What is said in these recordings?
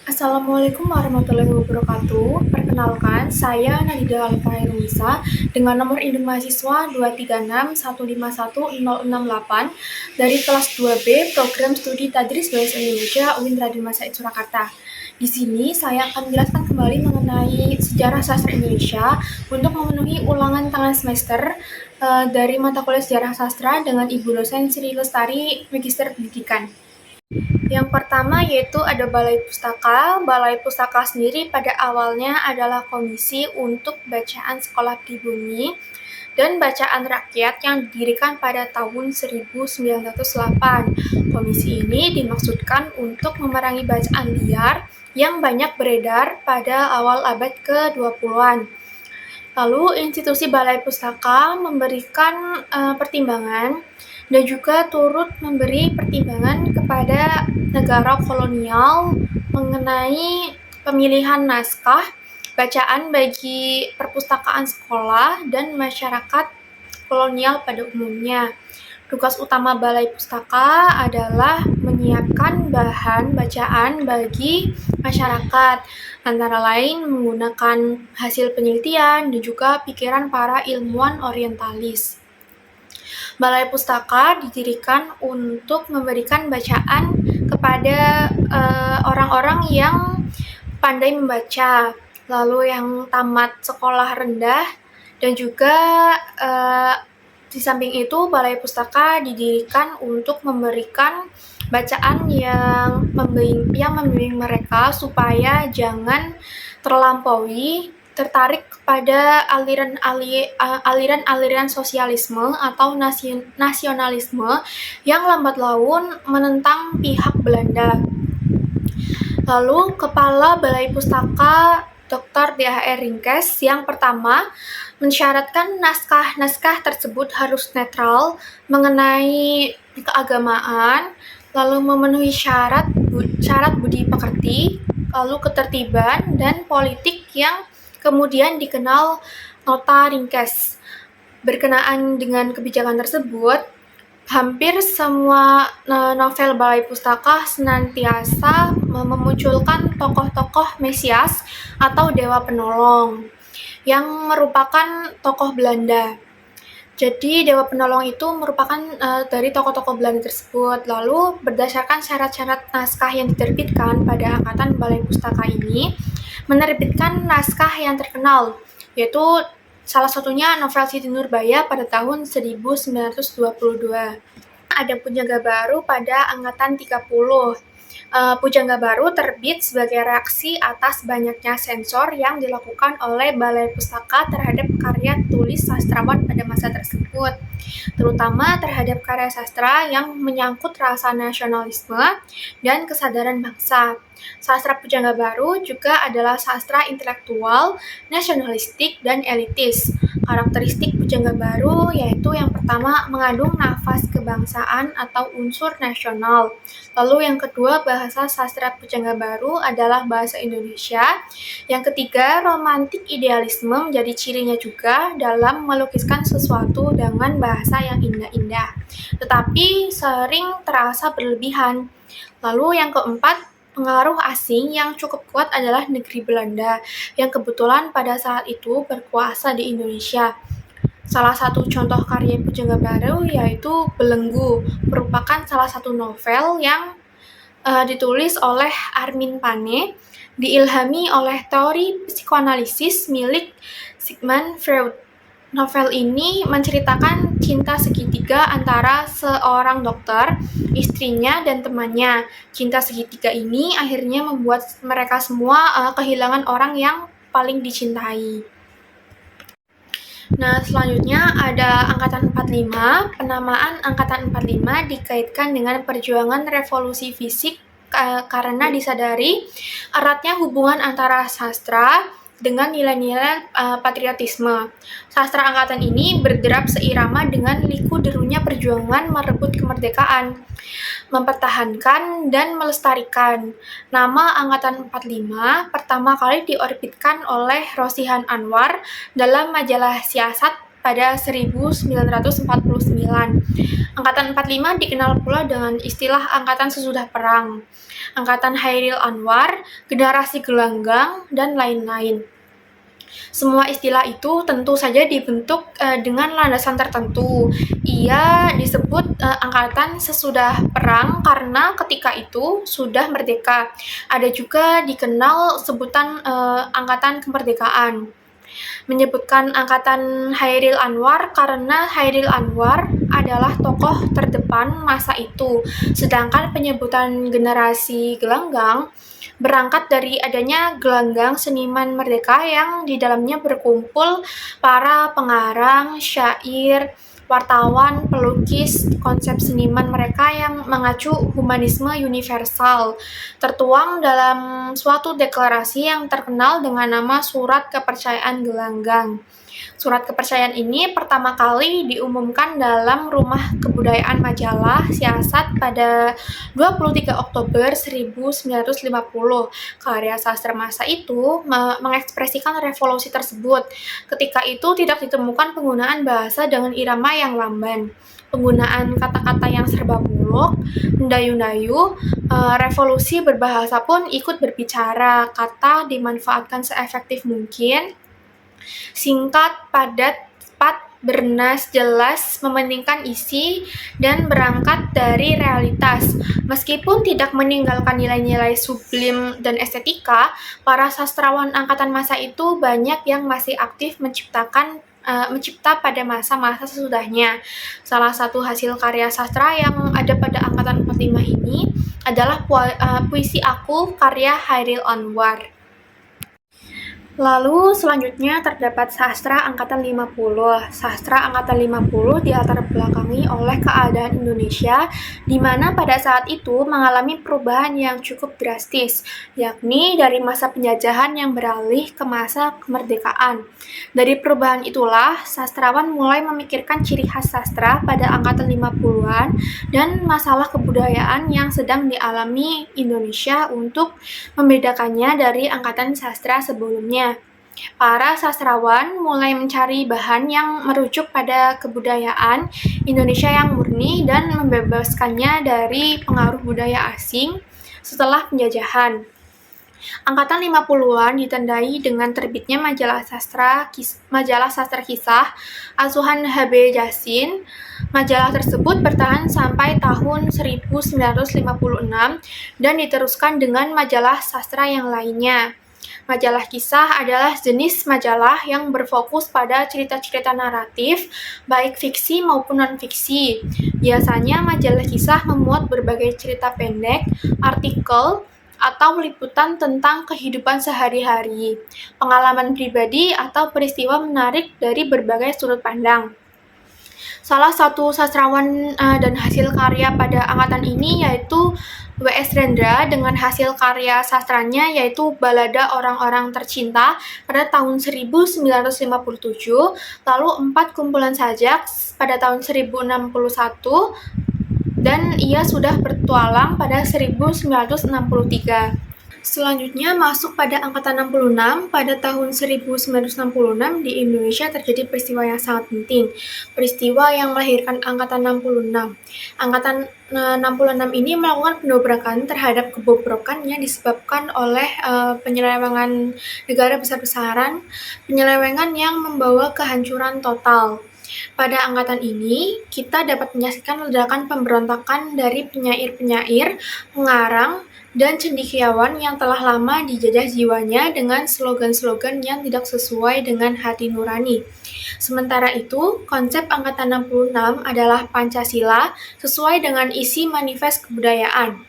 Assalamualaikum warahmatullahi wabarakatuh. Perkenalkan, saya Nadida Alfairunisa dengan nomor induk mahasiswa 236151068 dari kelas 2B Program Studi Tadris Bahasa Indonesia UIN Raden Mas Said Surakarta. Di sini saya akan menjelaskan kembali mengenai sejarah sastra Indonesia untuk memenuhi ulangan tengah semester dari mata kuliah sejarah sastra dengan Ibu dosen Sri Lestari, Magister Pendidikan. Yang pertama yaitu ada Balai Pustaka. Balai Pustaka sendiri pada awalnya adalah komisi untuk bacaan sekolah pribumi dan bacaan rakyat yang didirikan pada tahun 1908. Komisi ini dimaksudkan untuk memerangi bacaan liar yang banyak beredar pada awal abad ke-20-an. Lalu institusi Balai Pustaka memberikan pertimbangan dan juga turut memberi pertimbangan kepada negara kolonial mengenai pemilihan naskah bacaan bagi perpustakaan sekolah dan masyarakat kolonial pada umumnya. Tugas utama Balai Pustaka adalah menyiapkan bahan bacaan bagi masyarakat, antara lain menggunakan hasil penelitian dan juga pikiran para ilmuwan orientalis. Balai Pustaka didirikan untuk memberikan bacaan kepada orang-orang yang pandai membaca, lalu yang tamat sekolah rendah, dan juga di samping itu Balai Pustaka didirikan untuk memberikan bacaan yang membimbing mereka supaya jangan terlampaui tertarik kepada aliran-aliran sosialisme atau nasionalisme yang lambat laun menentang pihak Belanda. Lalu Kepala Balai Pustaka Dr. D.H.R. Ringkes yang pertama mensyaratkan naskah-naskah tersebut harus netral mengenai keagamaan, lalu memenuhi syarat budi pekerti, lalu ketertiban dan politik yang kemudian dikenal Nota Ringkes. Berkenaan dengan kebijakan tersebut, hampir semua novel Balai Pustaka senantiasa memunculkan tokoh-tokoh Mesias atau Dewa Penolong yang merupakan tokoh Belanda. Jadi Dewa Penolong itu merupakan dari tokoh-tokoh Belanda tersebut. Lalu berdasarkan syarat-syarat naskah yang diterbitkan pada angkatan Balai Pustaka ini, menerbitkan naskah yang terkenal, yaitu salah satunya novel Siti Nurbaya pada tahun 1922. Ada Pujangga Baru pada angkatan 30. Pujangga Baru terbit sebagai reaksi atas banyaknya sensor yang dilakukan oleh Balai Pustaka terhadap karya tulis sastrawan pada masa tersebut, terutama terhadap karya sastra yang menyangkut rasa nasionalisme dan kesadaran bangsa. Sastra Pujangga Baru juga adalah sastra intelektual, nasionalistik, dan elitis. Karakteristik Pujangga Baru yaitu yang pertama mengandung nafas kebangsaan atau unsur nasional. Lalu yang kedua, bahasa sastra Pujangga Baru adalah bahasa Indonesia. Yang ketiga, romantik idealisme menjadi cirinya juga dalam melukiskan sesuatu dengan bahasa yang indah-indah, tetapi sering terasa berlebihan. Lalu yang keempat, pengaruh asing yang cukup kuat adalah negeri Belanda, yang kebetulan pada saat itu berkuasa di Indonesia. Salah satu contoh karya Pujangga Baru yaitu Belenggu, merupakan salah satu novel yang ditulis oleh Armin Pane, diilhami oleh teori psikoanalisis milik Sigmund Freud. Novel ini menceritakan cinta segitiga antara seorang dokter, istrinya, dan temannya. Cinta segitiga ini akhirnya membuat mereka semua kehilangan orang yang paling dicintai. Nah, selanjutnya ada Angkatan 45. Penamaan Angkatan 45 dikaitkan dengan perjuangan revolusi fisik karena disadari eratnya hubungan antara sastra dengan nilai-nilai patriotisme. Sastra angkatan ini berderap seirama dengan liku derunya perjuangan merebut kemerdekaan, mempertahankan dan melestarikan. Nama Angkatan 45 pertama kali diorbitkan oleh Rosihan Anwar dalam majalah Siasat pada 1949. Angkatan 45 dikenal pula dengan istilah Angkatan Sesudah Perang, Angkatan Chairil Anwar, Generasi Gelanggang, dan lain-lain. Semua istilah itu tentu saja dibentuk dengan landasan tertentu. Ia disebut Angkatan Sesudah Perang karena ketika itu sudah merdeka. Ada juga dikenal sebutan Angkatan Kemerdekaan. Menyebutkan Angkatan Chairil Anwar karena Chairil Anwar adalah tokoh terdepan masa itu, sedangkan penyebutan Generasi Gelanggang berangkat dari adanya gelanggang seniman merdeka yang di dalamnya berkumpul para pengarang, syair, wartawan, pelukis, konsep seniman mereka yang mengacu humanisme universal, tertuang dalam suatu deklarasi yang terkenal dengan nama Surat Kepercayaan Gelanggang. Surat kepercayaan ini pertama kali diumumkan dalam Rumah Kebudayaan Majalah Siasat pada 23 Oktober 1950. Karya sastra masa itu mengekspresikan revolusi tersebut. Ketika itu tidak ditemukan penggunaan bahasa dengan irama yang lamban. Penggunaan kata-kata yang serba buluk, mendayu-dayu, revolusi berbahasa pun ikut berbicara. Kata dimanfaatkan seefektif mungkin, singkat, padat, tepat, bernas, jelas, mementingkan isi, dan berangkat dari realitas. Meskipun tidak meninggalkan nilai-nilai sublim dan estetika, para sastrawan angkatan masa itu banyak yang masih aktif mencipta pada masa-masa sesudahnya. Salah satu hasil karya sastra yang ada pada angkatan 45 ini adalah puisi Aku karya Chairil Anwar. Lalu selanjutnya terdapat sastra angkatan 50. Sastra angkatan 50 dilatar belakangi oleh keadaan Indonesia di mana pada saat itu mengalami perubahan yang cukup drastis, yakni dari masa penjajahan yang beralih ke masa kemerdekaan. Dari perubahan itulah sastrawan mulai memikirkan ciri khas sastra pada angkatan 50-an dan masalah kebudayaan yang sedang dialami Indonesia untuk membedakannya dari angkatan sastra sebelumnya. Para sastrawan mulai mencari bahan yang merujuk pada kebudayaan Indonesia yang murni dan membebaskannya dari pengaruh budaya asing setelah penjajahan. Angkatan 50-an ditandai dengan terbitnya majalah sastra kisah asuhan H.B. Jasin. Majalah tersebut bertahan sampai tahun 1956 dan diteruskan dengan majalah sastra yang lainnya. Majalah kisah adalah jenis majalah yang berfokus pada cerita-cerita naratif, baik fiksi maupun non-fiksi. Biasanya majalah kisah memuat berbagai cerita pendek, artikel, atau liputan tentang kehidupan sehari-hari, pengalaman pribadi, atau peristiwa menarik dari berbagai sudut pandang. Salah satu sastrawan dan hasil karya pada angkatan ini yaitu W.S. Rendra dengan hasil karya sastranya yaitu Balada Orang-Orang Tercinta pada tahun 1957, lalu 4 kumpulan sajak pada tahun 1061, dan ia sudah bertualang pada 1963. Selanjutnya masuk pada angkatan 66, pada tahun 1966 di Indonesia terjadi peristiwa yang sangat penting. Peristiwa yang melahirkan angkatan 66. Angkatan 66 ini melakukan pendobrakan terhadap kebobrokan yang disebabkan oleh penyelewengan negara besar-besaran, penyelewengan yang membawa kehancuran total. Pada angkatan ini, kita dapat menyaksikan ledakan pemberontakan dari penyair-penyair, pengarang, dan cendekiawan yang telah lama dijajah jiwanya dengan slogan-slogan yang tidak sesuai dengan hati nurani. Sementara itu, konsep angkatan 66 adalah Pancasila sesuai dengan isi manifest kebudayaan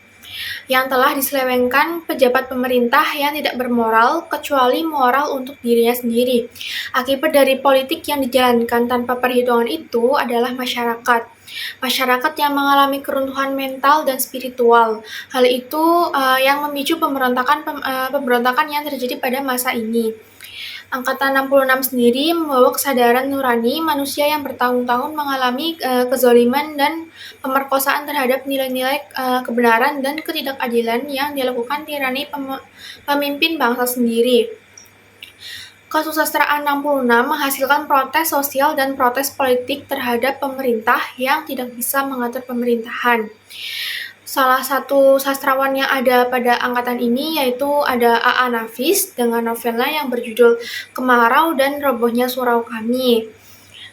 yang telah diselewengkan pejabat pemerintah yang tidak bermoral kecuali moral untuk dirinya sendiri. Akibat dari politik yang dijalankan tanpa perhitungan itu adalah masyarakat yang mengalami keruntuhan mental dan spiritual. Hal itu yang memicu pemberontakan yang terjadi pada masa ini. Angkatan 66 sendiri membawa kesadaran nurani manusia yang bertahun-tahun mengalami kezaliman dan pemerkosaan terhadap nilai-nilai kebenaran dan ketidakadilan yang dilakukan tirani pemimpin bangsa sendiri. Kesusastraan 66 menghasilkan protes sosial dan protes politik terhadap pemerintah yang tidak bisa mengatur pemerintahan. Salah satu sastrawan yang ada pada angkatan ini yaitu ada A.A. Nafis dengan novelnya yang berjudul Kemarau dan Robohnya Surau Kami.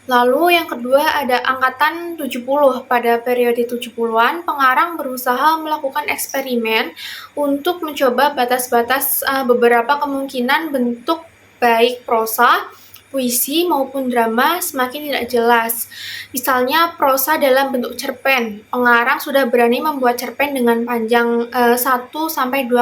Lalu yang kedua ada angkatan 70. Pada periode 70-an, pengarang berusaha melakukan eksperimen untuk mencoba batas-batas beberapa kemungkinan bentuk baik prosa, puisi maupun drama semakin tidak jelas. Misalnya prosa dalam bentuk cerpen. Pengarang sudah berani membuat cerpen dengan panjang 1-2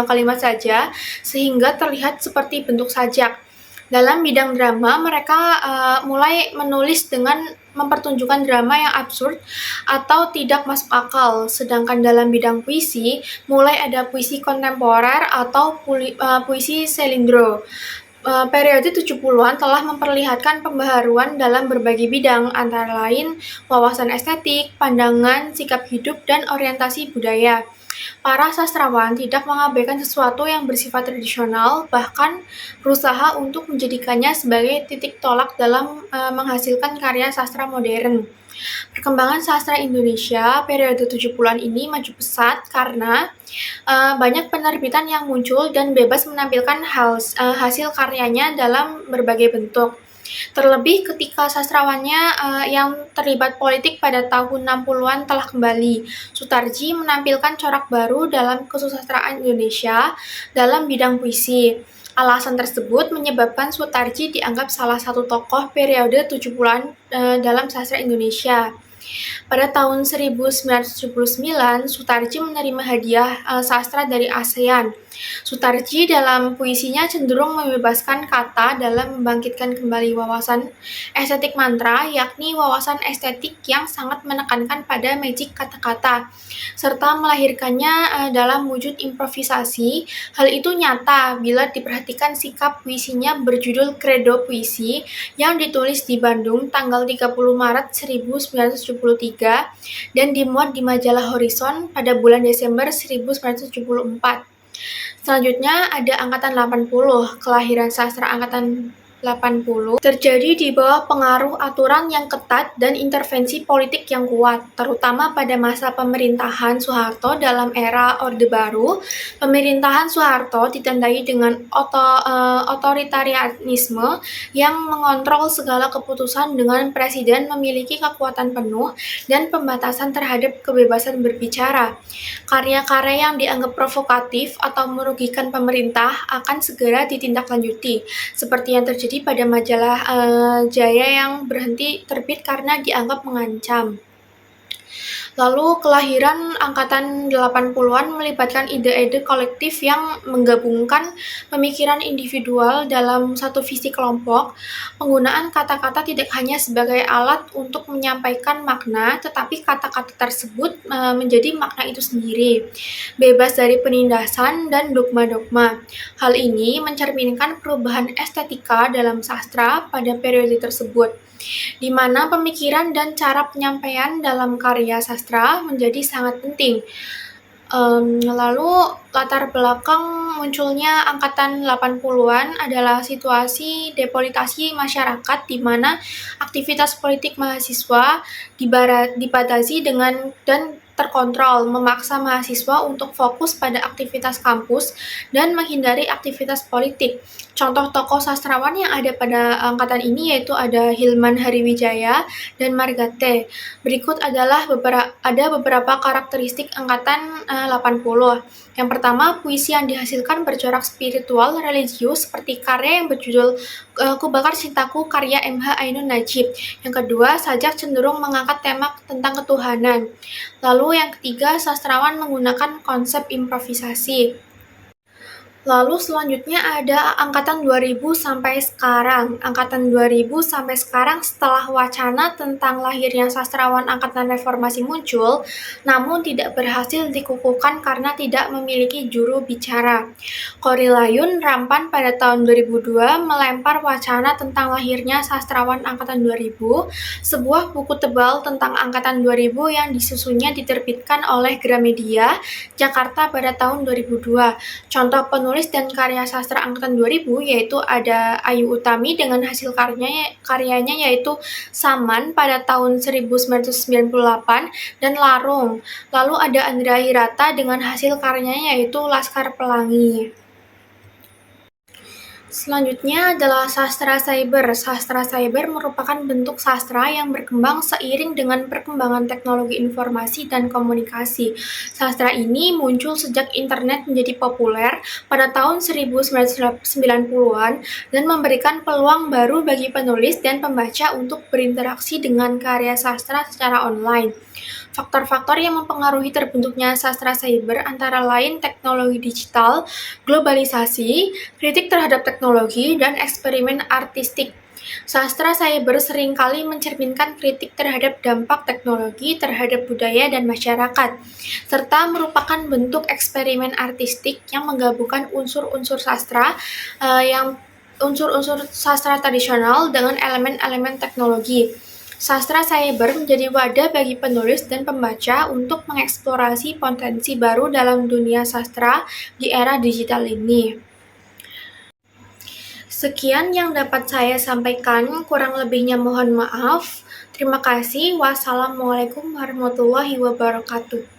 kalimat saja sehingga terlihat seperti bentuk sajak. Dalam bidang drama, mereka mulai menulis dengan mempertunjukkan drama yang absurd atau tidak masuk akal. Sedangkan dalam bidang puisi, mulai ada puisi kontemporer atau puisi selindro. Periode 70-an telah memperlihatkan pembaharuan dalam berbagai bidang, antara lain wawasan estetik, pandangan, sikap hidup, dan orientasi budaya. Para sastrawan tidak mengabaikan sesuatu yang bersifat tradisional, bahkan berusaha untuk menjadikannya sebagai titik tolak dalam menghasilkan karya sastra modern. Perkembangan sastra Indonesia periode 70-an ini maju pesat karena banyak penerbitan yang muncul dan bebas menampilkan hasil karyanya dalam berbagai bentuk. Terlebih ketika sastrawannya yang terlibat politik pada tahun 60-an telah kembali, Sutarji menampilkan corak baru dalam kesusastraan Indonesia dalam bidang puisi. Alasan tersebut menyebabkan Sutarji dianggap salah satu tokoh periode 70-an dalam sastra Indonesia. Pada tahun 1979, Sutarji menerima hadiah sastra dari ASEAN. Sutarji dalam puisinya cenderung membebaskan kata dalam membangkitkan kembali wawasan estetik mantra, yakni wawasan estetik yang sangat menekankan pada magic kata-kata, serta melahirkannya dalam wujud improvisasi. Hal itu nyata bila diperhatikan sikap puisinya berjudul Kredo Puisi yang ditulis di Bandung tanggal 30 Maret 1973 dan dimuat di majalah Horizon pada bulan Desember 1974. Selanjutnya ada angkatan 80. Kelahiran sastra angkatan 80 terjadi di bawah pengaruh aturan yang ketat dan intervensi politik yang kuat, terutama pada masa pemerintahan Soeharto. Dalam era Orde Baru, pemerintahan Soeharto ditandai dengan otoritarianisme yang mengontrol segala keputusan dengan presiden memiliki kekuatan penuh dan pembatasan terhadap kebebasan berbicara. Karya-karya yang dianggap provokatif atau merugikan pemerintah akan segera ditindaklanjuti, seperti yang terjadi pada majalah Jaya yang berhenti terbit karena dianggap mengancam. Lalu kelahiran angkatan 80-an melibatkan ide-ide kolektif yang menggabungkan pemikiran individual dalam satu visi kelompok. Penggunaan kata-kata tidak hanya sebagai alat untuk menyampaikan makna, tetapi kata-kata tersebut menjadi makna itu sendiri, bebas dari penindasan dan dogma-dogma. Hal ini mencerminkan perubahan estetika dalam sastra pada periode tersebut, di mana pemikiran dan cara penyampaian dalam karya sastra menjadi sangat penting. Lalu latar belakang munculnya angkatan 80-an adalah situasi depolitisasi masyarakat di mana aktivitas politik mahasiswa dibatasi dengan dan terkontrol, memaksa mahasiswa untuk fokus pada aktivitas kampus dan menghindari aktivitas politik. Contoh tokoh sastrawan yang ada pada angkatan ini yaitu ada Hilman Hariwijaya dan Margate. Berikut adalah beberapa karakteristik angkatan 80. Yang pertama, puisi yang dihasilkan bercorak spiritual religius seperti karya yang berjudul Ku Bakar Cintaku karya M.H. Ainun Najib. Yang kedua, sajak cenderung mengangkat tema tentang ketuhanan. Lalu yang ketiga, sastrawan menggunakan konsep improvisasi. Lalu selanjutnya ada angkatan 2000 sampai sekarang. Angkatan 2000 sampai sekarang setelah wacana tentang lahirnya sastrawan angkatan reformasi muncul, namun tidak berhasil dikukuhkan karena tidak memiliki juru bicara. Korilayun Rampan pada tahun 2002 melempar wacana tentang lahirnya sastrawan angkatan 2000, sebuah buku tebal tentang angkatan 2000 yang disusunnya diterbitkan oleh Gramedia, Jakarta pada tahun 2002. Contoh penulis penulis dan karya sastra angkatan 2000, yaitu ada Ayu Utami dengan hasil karyanya yaitu Saman pada tahun 1998 dan Larung. Lalu ada Andrea Hirata dengan hasil karyanya yaitu Laskar Pelangi. Selanjutnya adalah sastra cyber. Sastra cyber merupakan bentuk sastra yang berkembang seiring dengan perkembangan teknologi informasi dan komunikasi. Sastra ini muncul sejak internet menjadi populer pada tahun 1990-an dan memberikan peluang baru bagi penulis dan pembaca untuk berinteraksi dengan karya sastra secara online. Faktor-faktor yang mempengaruhi terbentuknya sastra cyber antara lain teknologi digital, globalisasi, kritik terhadap teknologi, dan eksperimen artistik. Sastra cyber seringkali mencerminkan kritik terhadap dampak teknologi terhadap budaya dan masyarakat, serta merupakan bentuk eksperimen artistik yang menggabungkan unsur-unsur sastra tradisional dengan elemen-elemen teknologi. Sastra cyber menjadi wadah bagi penulis dan pembaca untuk mengeksplorasi potensi baru dalam dunia sastra di era digital ini. Sekian yang dapat saya sampaikan, kurang lebihnya mohon maaf. Terima kasih. Wassalamualaikum warahmatullahi wabarakatuh.